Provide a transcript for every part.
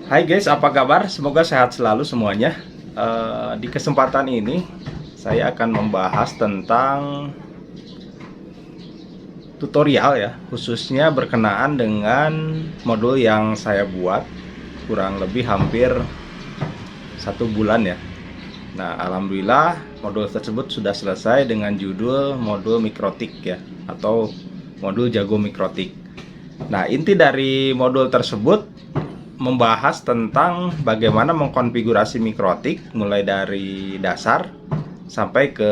Hai guys, apa kabar? Semoga sehat selalu semuanya. Di kesempatan ini, saya akan membahas tentang tutorial ya, khususnya berkenaan dengan modul yang saya buat kurang lebih hampir 1 bulan ya. Nah, alhamdulillah modul tersebut sudah selesai dengan judul modul mikrotik ya, atau modul jago mikrotik. Nah, inti dari modul tersebut membahas tentang bagaimana mengkonfigurasi mikrotik mulai dari dasar sampai ke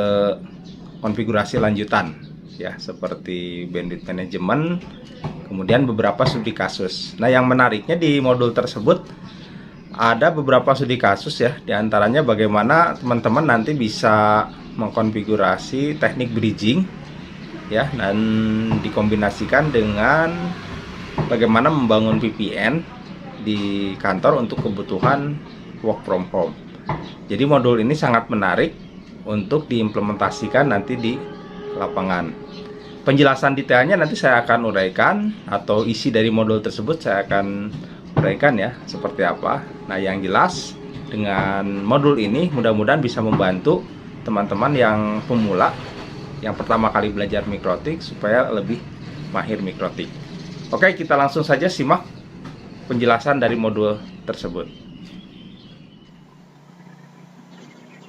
konfigurasi lanjutan ya, seperti bandwidth management, kemudian beberapa studi kasus. Nah, yang menariknya di modul tersebut ada beberapa studi kasus ya, diantaranya bagaimana teman-teman nanti bisa mengkonfigurasi teknik bridging ya, dan dikombinasikan dengan bagaimana membangun VPN di kantor untuk kebutuhan work from home. Jadi modul ini sangat menarik untuk diimplementasikan nanti di lapangan. Penjelasan detailnya nanti saya akan uraikan, atau isi dari modul tersebut saya akan uraikan ya, seperti apa. Nah, yang jelas dengan modul ini mudah-mudahan bisa membantu teman-teman yang pemula, yang pertama kali belajar mikrotik, supaya lebih mahir mikrotik. Oke, kita langsung saja simak penjelasan dari modul tersebut.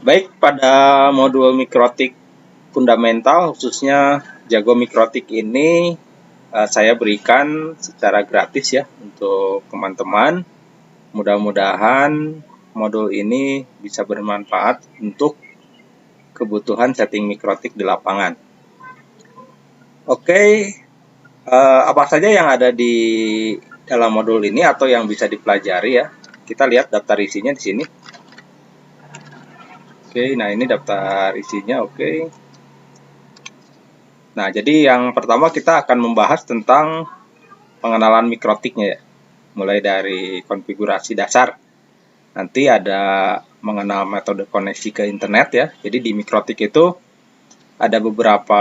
Baik, pada modul mikrotik fundamental khususnya jago mikrotik ini saya berikan secara gratis ya untuk teman-teman. Mudah-mudahan modul ini bisa bermanfaat untuk kebutuhan setting mikrotik di lapangan. Oke, apa saja yang ada di dalam modul ini atau yang bisa dipelajari ya? Kita lihat daftar isinya di sini. Oke, nah ini daftar isinya. Oke. Nah, jadi yang pertama kita akan membahas tentang pengenalan mikrotiknya ya. Mulai dari konfigurasi dasar. Nanti ada mengenal metode koneksi ke internet ya. Jadi di mikrotik itu ada beberapa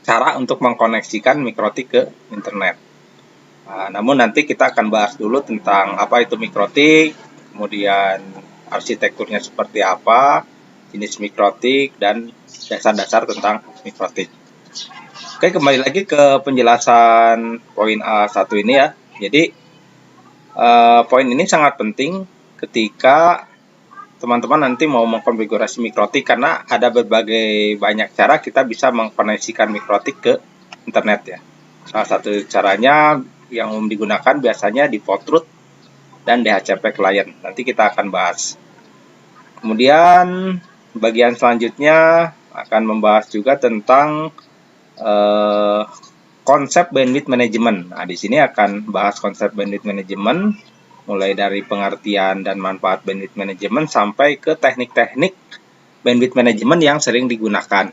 cara untuk mengkoneksikan mikrotik ke internet. Nah, namun nanti kita akan bahas dulu tentang apa itu mikrotik, kemudian arsitekturnya seperti apa, jenis mikrotik, dan dasar-dasar tentang mikrotik. Oke, kembali lagi ke penjelasan poin A1 ini ya. Jadi, poin ini sangat penting ketika teman-teman nanti mau mengkonfigurasi mikrotik, karena ada berbagai banyak cara kita bisa mengkoneksikan mikrotik ke internet ya. Salah satu caranya yang digunakan biasanya di Portroot dan DHCP client. Nanti kita akan bahas. Kemudian bagian selanjutnya akan membahas juga tentang konsep bandwidth management. Nah, di sini akan bahas konsep bandwidth management, mulai dari pengertian dan manfaat bandwidth management sampai ke teknik-teknik bandwidth management yang sering digunakan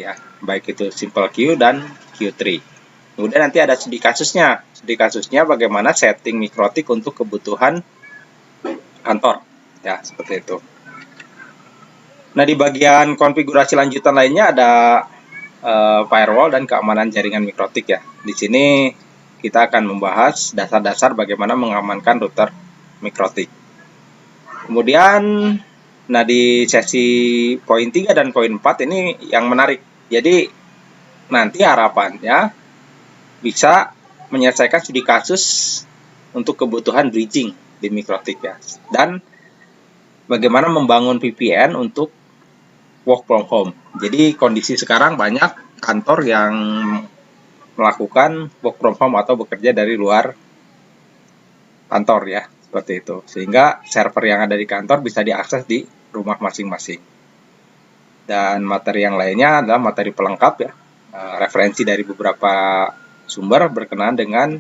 ya, baik itu simple queue dan queue tree. Kemudian nanti ada studi kasusnya. Studi kasusnya bagaimana setting mikrotik untuk kebutuhan kantor ya, seperti itu. Nah, di bagian konfigurasi lanjutan lainnya ada firewall dan keamanan jaringan mikrotik ya. Di sini kita akan membahas dasar-dasar bagaimana mengamankan router mikrotik. Kemudian, nah di sesi poin 3 dan poin 4 ini yang menarik. Jadi, nanti harapannya bisa menyelesaikan studi kasus untuk kebutuhan bridging di mikrotik ya. Dan bagaimana membangun VPN untuk work from home. Jadi, kondisi sekarang banyak kantor yang melakukan work from home atau bekerja dari luar kantor ya, seperti itu. Sehingga server yang ada di kantor bisa diakses di rumah masing-masing. Dan materi yang lainnya adalah materi pelengkap ya, referensi dari beberapa sumber berkenaan dengan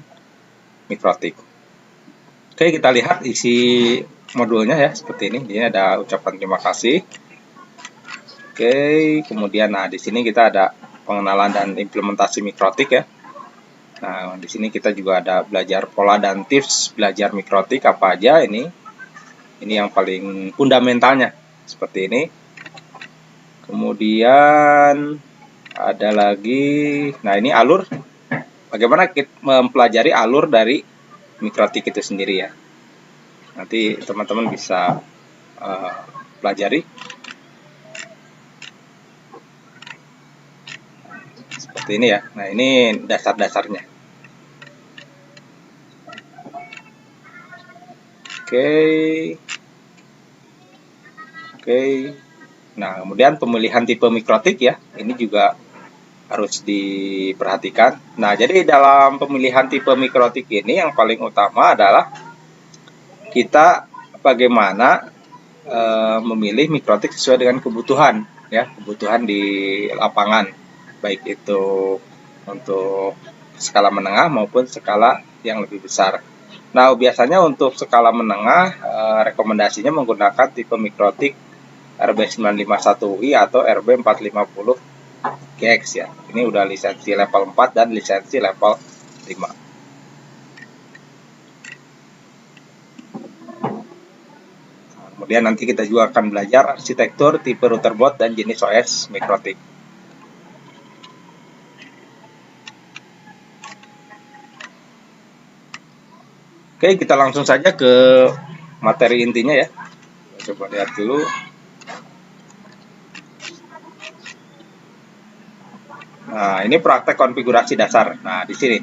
mikrotik. Oke, kita lihat isi modulnya ya, seperti ini. Ini ada ucapan terima kasih. Oke, kemudian nah di sini kita ada pengenalan dan implementasi mikrotik ya. Nah, di sini kita juga ada belajar pola dan tips belajar mikrotik apa aja ini. Ini yang paling fundamentalnya seperti ini. Kemudian ada lagi, nah ini alur. Bagaimana kita mempelajari alur dari mikrotik itu sendiri ya. Nanti teman-teman bisa pelajari seperti ini ya. Nah, ini dasar-dasarnya. Oke. Nah, kemudian pemilihan tipe mikrotik ya, ini juga harus diperhatikan. Nah, jadi dalam pemilihan tipe mikrotik ini yang paling utama adalah kita bagaimana memilih mikrotik sesuai dengan kebutuhan ya, kebutuhan di lapangan, baik itu untuk skala menengah maupun skala yang lebih besar. Nah, biasanya untuk skala menengah rekomendasinya menggunakan tipe mikrotik RB951UI atau RB450GX ya. Ini udah lisensi level 4 dan lisensi level 5. Kemudian nanti kita juga akan belajar arsitektur, tipe router board, dan jenis OS mikrotik. Oke, kita langsung saja ke materi intinya ya. Coba lihat dulu. Nah, ini praktek konfigurasi dasar. Nah, di sini.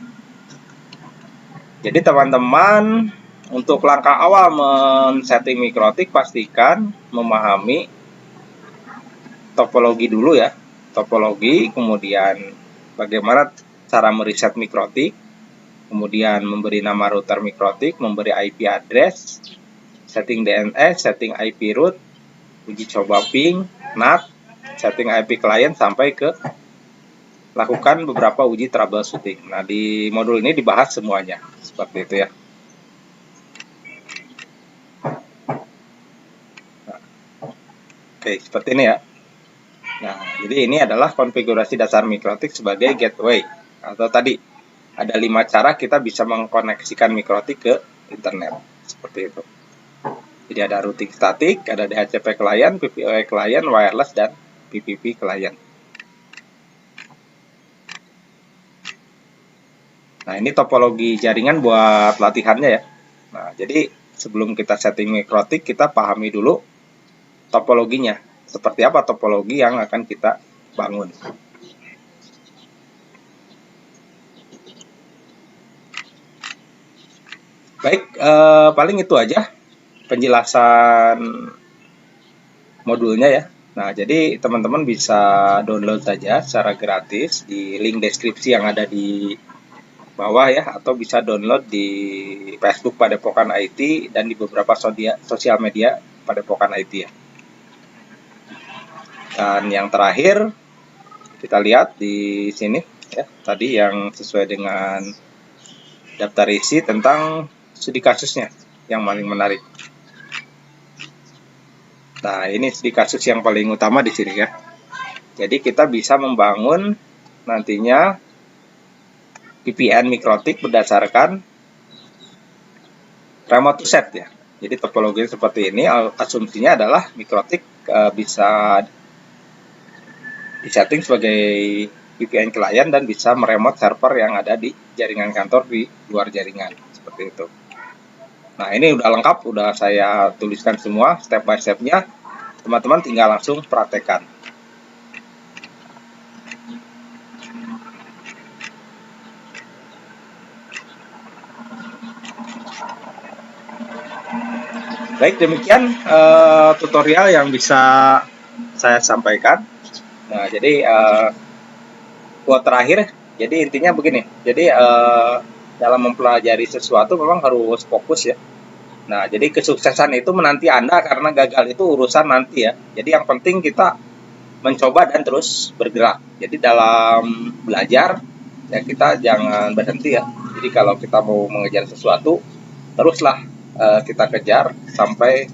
Jadi teman-teman, untuk langkah awal men-setting mikrotik, pastikan memahami topologi dulu ya. Topologi, kemudian bagaimana cara mereset mikrotik, kemudian memberi nama router mikrotik, memberi IP address, setting DNS, setting IP root, uji coba ping, NAT, setting IP client, sampai ke lakukan beberapa uji troubleshooting. Nah, di modul ini dibahas semuanya, seperti itu ya. Oke, seperti ini ya. Nah, jadi ini adalah konfigurasi dasar mikrotik sebagai gateway. Atau tadi, ada 5 cara kita bisa mengkoneksikan mikrotik ke internet. Seperti itu. Jadi ada routing statik, ada DHCP client, PPOE client, wireless, dan PPP client. Nah, ini topologi jaringan buat latihannya ya. Nah, jadi sebelum kita setting mikrotik, kita pahami dulu topologinya. Seperti apa topologi yang akan kita bangun. Baik, paling itu aja penjelasan modulnya ya. Nah, jadi teman-teman bisa download saja secara gratis di link deskripsi yang ada di bawah ya, atau bisa download di Facebook Padepokan IT dan di beberapa sosial media Padepokan IT ya. Dan yang terakhir kita lihat di sini ya, tadi yang sesuai dengan daftar isi tentang studi kasusnya yang paling menarik. Nah, ini studi kasus yang paling utama di sini ya. Jadi kita bisa membangun nantinya VPN mikrotik berdasarkan remote to set ya. Jadi topologi seperti ini, asumsinya adalah mikrotik bisa disetting sebagai VPN client dan bisa meremote server yang ada di jaringan kantor di luar jaringan, seperti itu. Nah, ini udah lengkap, udah saya tuliskan semua step by step-nya. Teman-teman tinggal langsung praktekkan. Baik, demikian tutorial yang bisa saya sampaikan. Nah, jadi buat terakhir, jadi intinya begini. Jadi dalam mempelajari sesuatu memang harus fokus ya. Nah, jadi kesuksesan itu menanti Anda, karena gagal itu urusan nanti ya. Jadi yang penting kita mencoba dan terus bergerak. Jadi dalam belajar ya kita jangan berhenti ya. Jadi kalau kita mau mengejar sesuatu, teruslah kita kejar sampai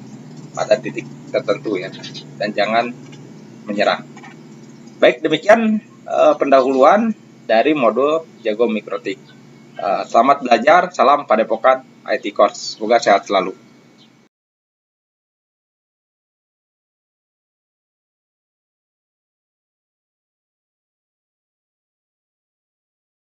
pada titik tertentu ya. Dan jangan menyerah. Baik, demikian pendahuluan dari modul Jago Mikrotik. Selamat belajar, salam Padepokan IT Course. Semoga sehat selalu.